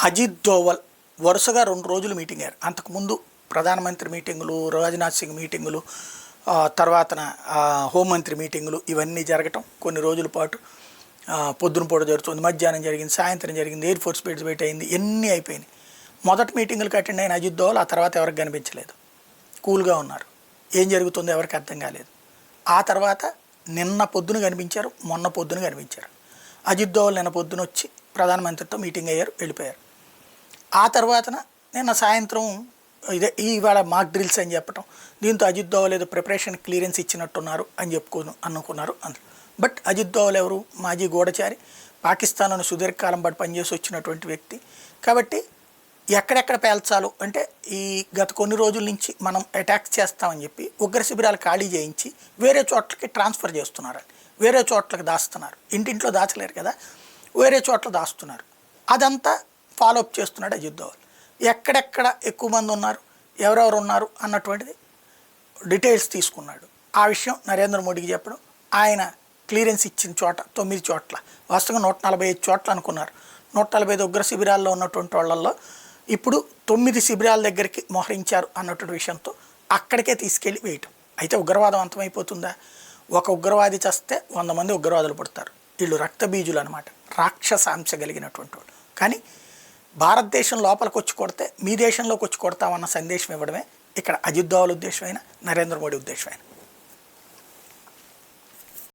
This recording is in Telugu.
అజిత్ దోవల్ వరుసగా 2 రోజులు మీటింగ్ అయ్యారు. అంతకుముందు ప్రధానమంత్రి మీటింగులు, రాజ్నాథ్ సింగ్ మీటింగులు, తర్వాతన హోంమంత్రి మీటింగులు ఇవన్నీ జరగటం కొన్ని రోజుల పాటు పొద్దున పూట జరుగుతుంది, మధ్యాహ్నం జరిగింది, సాయంత్రం జరిగింది, ఎయిర్ ఫోర్స్ బేస్ బయట అయింది, ఎన్ని అయిపోయినాయి. మొదటి మీటింగులకు అటెండ్ అయిన అజిత్ దోవల్ ఆ తర్వాత ఎవరికి కనిపించలేదు, కూల్గా ఉన్నారు. ఏం జరుగుతుందో ఎవరికి అర్థం కాలేదు. ఆ తర్వాత నిన్న పొద్దున కనిపించారు, మొన్న పొద్దున కనిపించారు. అజిత్ దోవల్ నిన్న పొద్దున వచ్చి ప్రధానమంత్రితో మీటింగ్ అయ్యారు, వెళ్ళిపోయారు. ఆ తర్వాతన నిన్న సాయంత్రం ఇవాళ మాక్ డ్రిల్స్ అని చెప్పటం, దీంతో అజిత్ దోవల్ ఏదో ప్రిపరేషన్ క్లియరెన్స్ ఇచ్చినట్టున్నారు అని అనుకున్నారు అందరూ. బట్ అజిత్ దోవల్ ఎవరు? మాజీ గూఢచారి, పాకిస్తాన్లోని సుదీర్ఘకాలం పాటు పనిచేసి వచ్చినటువంటి వ్యక్తి. కాబట్టి ఎక్కడెక్కడ పేల్చాలో అంటే ఈ గత కొన్ని రోజుల నుంచి మనం అటాక్స్ చేస్తామని చెప్పి ఉగ్ర శిబిరాలు ఖాళీ చేయించి వేరే చోట్లకి ట్రాన్స్ఫర్ చేస్తున్నారని, వేరే చోట్లకి దాస్తున్నారు. ఇంటింట్లో దాచలేరు కదా, వేరే చోట్ల దాస్తున్నారు. అదంతా ఫాలోఅప్ చేస్తున్నాడు అజిత్ దోవల్. ఎక్కడెక్కడ ఎక్కువ మంది ఉన్నారు, ఎవరెవరు ఉన్నారు అన్నటువంటిది డీటెయిల్స్ తీసుకున్నాడు. ఆ విషయం నరేంద్ర మోడీకి చెప్పడం, ఆయన క్లియరెన్స్ ఇచ్చిన చోట 9 చోట్ల, వాస్తవంగా 145 చోట్ల అనుకున్నారు. 145 ఉగ్ర శిబిరాల్లో ఉన్నటువంటి వాళ్ళల్లో ఇప్పుడు 9 శిబిరాల దగ్గరికి మోహరించారు అన్నటువంటి విషయంతో అక్కడికే తీసుకెళ్ళి వేయటం. అయితే ఉగ్రవాదం అంతమైపోతుందా? ఒక ఉగ్రవాది చస్తే 100 మంది ఉగ్రవాదులు పుడతారు. వీళ్ళు రక్తబీజులు అనమాట, రాక్షసాంశ కలిగినటువంటి వాళ్ళు. కానీ భారతదేశం లోపలికి వచ్చి కొడితే మీ దేశంలోకి వచ్చి కొడతామన్న సందేశం ఇవ్వడమే ఇక్కడ అజిత్ దోవల్ ఉద్దేశమైన, నరేంద్ర మోడీ ఉద్దేశమైన.